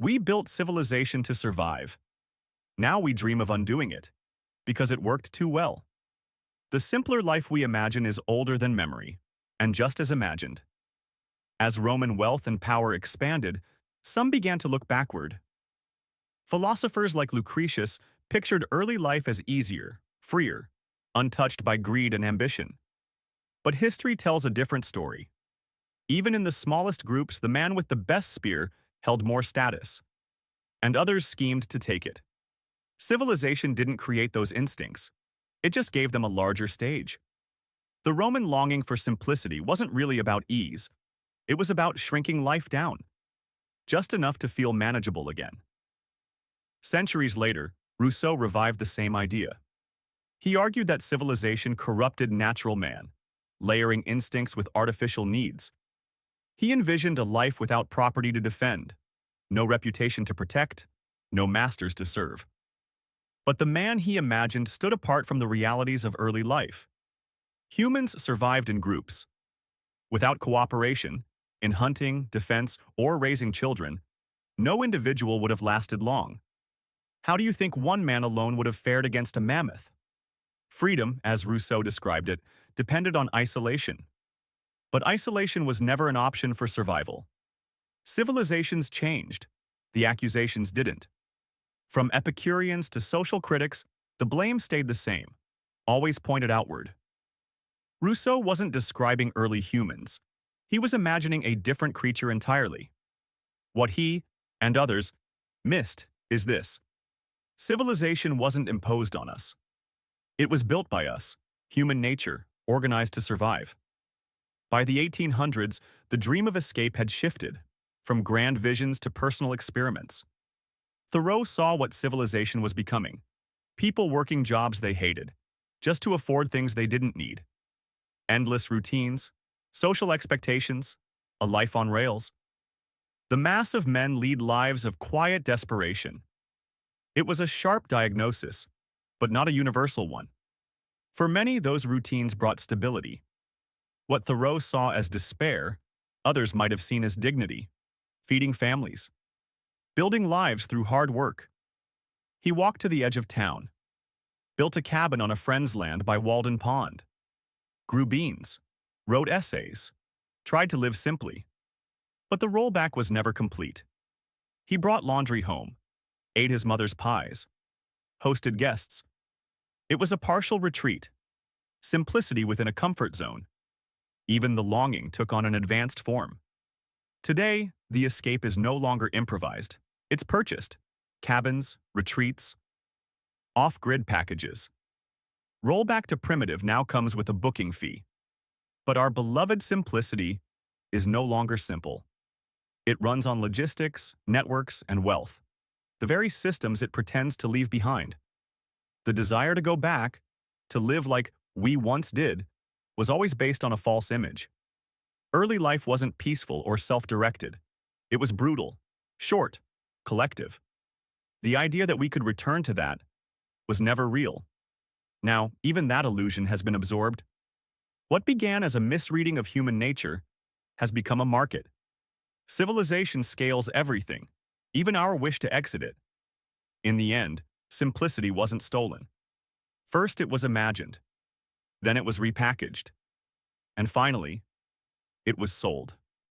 We built civilization to survive. Now we dream of undoing it, because it worked too well. The simpler life we imagine is older than memory, and just as imagined. As Roman wealth and power expanded, some began to look backward. Philosophers like Lucretius pictured early life as easier, freer, untouched by greed and ambition. But history tells a different story. Even in the smallest groups, the man with the best spear held more status, and others schemed to take it. Civilization didn't create those instincts. It just gave them a larger stage. The Roman longing for simplicity wasn't really about ease. It was about shrinking life down, just enough to feel manageable again. Centuries later, Rousseau revived the same idea. He argued that civilization corrupted natural man, layering instincts with artificial needs. He envisioned a life without property to defend, no reputation to protect, no masters to serve. But the man he imagined stood apart from the realities of early life. Humans survived in groups. Without cooperation, in hunting, defense, or raising children, no individual would have lasted long. How do you think one man alone would have fared against a mammoth? Freedom, as Rousseau described it, depended on isolation. But isolation was never an option for survival. Civilizations changed. The accusations didn't. From Epicureans to social critics, the blame stayed the same, always pointed outward. Rousseau wasn't describing early humans. He was imagining a different creature entirely. What he, and others, missed is this. Civilization wasn't imposed on us. It was built by us, human nature, organized to survive. By the 1800s, the dream of escape had shifted, from grand visions to personal experiments. Thoreau saw what civilization was becoming. People working jobs they hated, just to afford things they didn't need. Endless routines, social expectations, a life on rails. The mass of men lead lives of quiet desperation. It was a sharp diagnosis, but not a universal one. For many, those routines brought stability. What Thoreau saw as despair, others might have seen as dignity, feeding families, building lives through hard work. He walked to the edge of town, built a cabin on a friend's land by Walden Pond, grew beans, wrote essays, tried to live simply. But the rollback was never complete. He brought laundry home, ate his mother's pies, hosted guests. It was a partial retreat, simplicity within a comfort zone. Even the longing took on an advanced form. Today, the escape is no longer improvised. It's purchased. Cabins, retreats, off-grid packages. Rollback to primitive now comes with a booking fee. But our beloved simplicity is no longer simple. It runs on logistics, networks, and wealth, the very systems it pretends to leave behind. The desire to go back, to live like we once did, was always based on a false image. Early life wasn't peaceful or self-directed. It was brutal, short, collective. The idea that we could return to that was never real. Now, even that illusion has been absorbed. What began as a misreading of human nature has become a market. Civilization scales everything, even our wish to exit it. In the end, simplicity wasn't stolen. First, it was imagined. Then it was repackaged. And finally, it was sold.